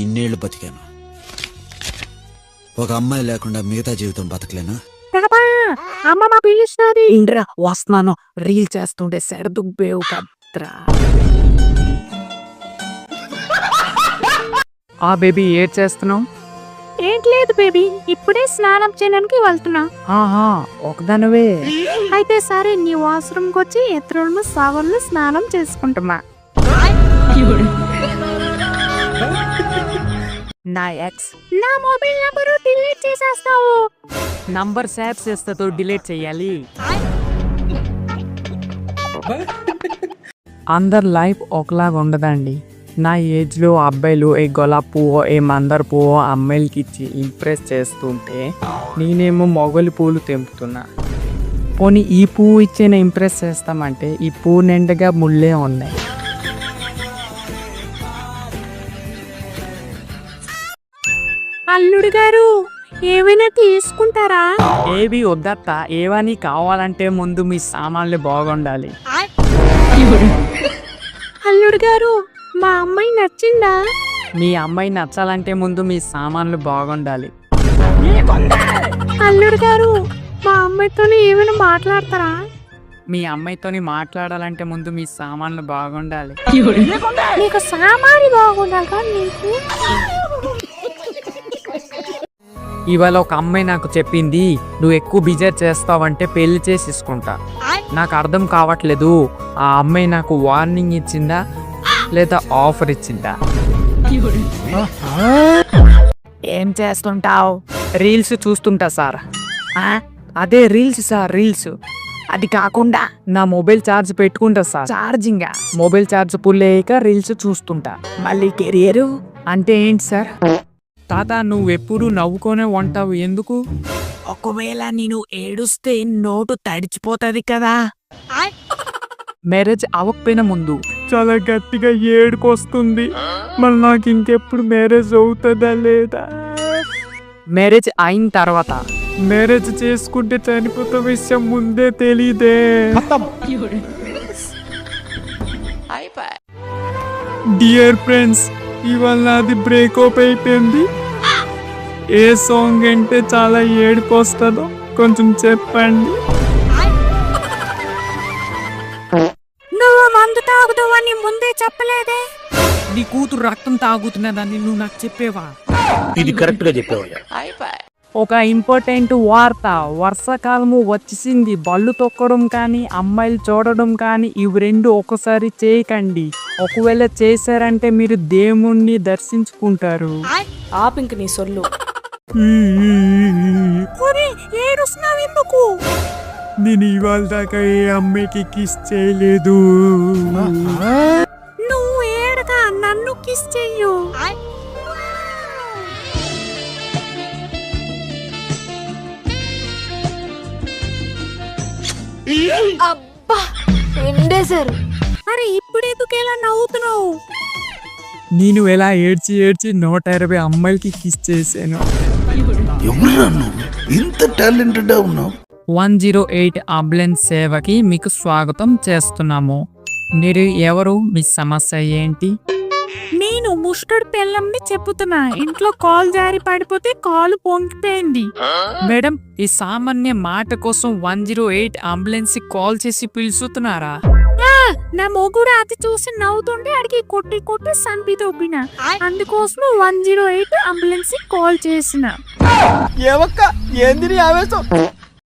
ఇన్నేళ్లు బతికాను. ఒక అమ్మాయి లేకుండా మిగతా జీవితం బతకలేనా? అమ్మమ్మ పిలుస్తుంది. ఇంద్రా వస్తున్నాను. రీల్ చేస్తుంటే సెడదుబ్బేవు కద్రా. ఆ బేబీ ఏం చేస్తున్నావు? ఏంటి లేదు బేబీ, ఇప్పుడే స్నానం చేయడానికి వెళ్తున్నా. ఆహా ఒకదానివే అయితే సరే, నీ వాష్రూమ్కి వచ్చి ఎత్రుళ్ళు సవర్లు స్నానం చేసుకుంటున్నా. నా ఎక్స్ నా మొబైల్ నంబరు డిలీట్ చేసేస్తావు. నంబర్ సేవ్ చేస్తూ డిలీట్ చెయ్యాలి. అందరు లైఫ్ ఒకలాగా ఉండదండి. నా ఏజ్లో అబ్బాయిలు ఏ గులాబ్ పువ్వు ఏ మందార పువ్వు అమ్మాయిలకి ఇచ్చి ఇంప్రెస్ చేస్తుంటే నేనేమో మొగలి పూలు తెంపుతున్నా. పోనీ ఈ పువ్వు ఇచ్చిన ఇంప్రెస్ చేస్తామంటే ఈ పువ్వు నిండుగా ముళ్ళే ఉన్నాయి. అల్లుడు గారు ఏమైనా తీసుకుంటారా? ఏవి వద్దత్త, ఏవని కావాలంటే ముందు మీ సామాన్లు బాగుండాలి. అల్లుడు గారు మా అమ్మాయి నచ్చిందా? మీ అమ్మాయి నచ్చాలంటే ముందు మీ సామాన్లు బాగుండాలి. అల్లుడు గారు మా అమ్మాయితో ఏమైనా మాట్లాడతారా? మీ అమ్మాయితోని మాట్లాడాలంటే ముందు మీ సామాన్లు బాగుండాలి. నీకు సామాన్లు బాగుండాలి కానీ నీకు. ఇవాళ ఒక అమ్మాయి నాకు చెప్పింది, నువ్వు ఎక్కువ బిజర్ చేస్తావంటే పెళ్లి చేసేసుకుంటా. నాకు అర్థం కావట్లేదు, ఆ అమ్మాయి నాకు వార్నింగ్ ఇచ్చిందా లేదా ఆఫర్ ఇచ్చిందా? ఏం చేస్తుంటావు? రీల్స్ చూస్తుంటా సార్. అదే రీల్స్ సార్, రీల్స్. అది కాకుండా నా మొబైల్ ఛార్జ్ పెట్టుకుంటా sir. Charging mobile charge full అయ్యాక రీల్స్ చూస్తుంటా. మళ్ళీ కెరియర్ అంటే ఏంటి సార్? తాత నువ్వెప్పుడు నవ్వుకొనే ఉంటావు ఎందుకు? ఒకవేళ నేను ఏడుస్తే నోటు తడిచిపోతుంది కదా. మ్యారేజ్ అవ్వకపోయిన ముందు చాలా గట్టిగా ఏడుకొస్తుంది. మళ్ళీ నాకు ఇంకెప్పుడు మ్యారేజ్ అవుతుందా లేదా? మ్యారేజ్ అయిన తర్వాత మ్యారేజ్ చేసుకుంటే చనిపోతే విషయం ముందే తెలీదే. డియర్ ఫ్రెండ్స్, ఇవాళ నాది బ్రేకప్ అయిపోయింది. ఏ సాంగ్ అంటే చాలా ఏడుపు వస్తుందో కొంచెం చెప్పండి. నువ్వు మందు తాగుతావని ముందే చెప్పలేదే. నీ కూతురు రక్తం తాగుతున్నదని నువ్వు నాకు చెప్పేవా? ఇది కరెక్ట్ గా చెప్పావు. ఒక ఇంపార్టెంట్ వార్త, వర్షాకాలము వచ్చేసింది. బళ్ళు తొక్కడం కానీ అమ్మాయిలు చూడడం కానీ ఇవి రెండు ఒకసారి చేయకండి. ఒకవేళ చేశారంటే మీరు దేవుణ్ణి దర్శించుకుంటారు. ఆపింక నీ సొల్లు. నేను ఇవాళ దాకా ఏ అమ్మాయికి కిస్ చేయలేదు. నువ్వు ఏడగా నన్ను కిస్ చెయ్యు. అబ్బా ఎండేశారు. అరే ఇప్పుడు ఎందుకు ఎలా నవ్వుతున్నావు? నేను ఎలా ఏడ్చి ఏడ్చి 120 అమ్మాయిలకి కిస్ చేశాను. ఇంత టాలెంటెడ్ ఉన్నావు. 108 అంబులెన్స్ సేవకి మీకు స్వాగతం చేస్తున్నాము. మీరు ఎవరు? మీ సమస్య ఏంటి? నేను ముస్టర్డ్ పెళ్ళంని చెప్పుతున్నా. ఇంట్లో కాల్ జారి పడిపోతే కాలు పొంగిపోయింది. మేడం, ఈ సామాన్య మాట కోసం 108 అంబులెన్స్ కాల్ చేసి పిలుస్తున్నారా? నా మొగుడు అది చూసి నవ్వుతుంటే అడిగి కొట్టి కొట్టి సంపి తొబ్బిన. అందుకోసం 108 అంబులెన్స్ కాల్ చేసిన. ఏంది ఆవేశం?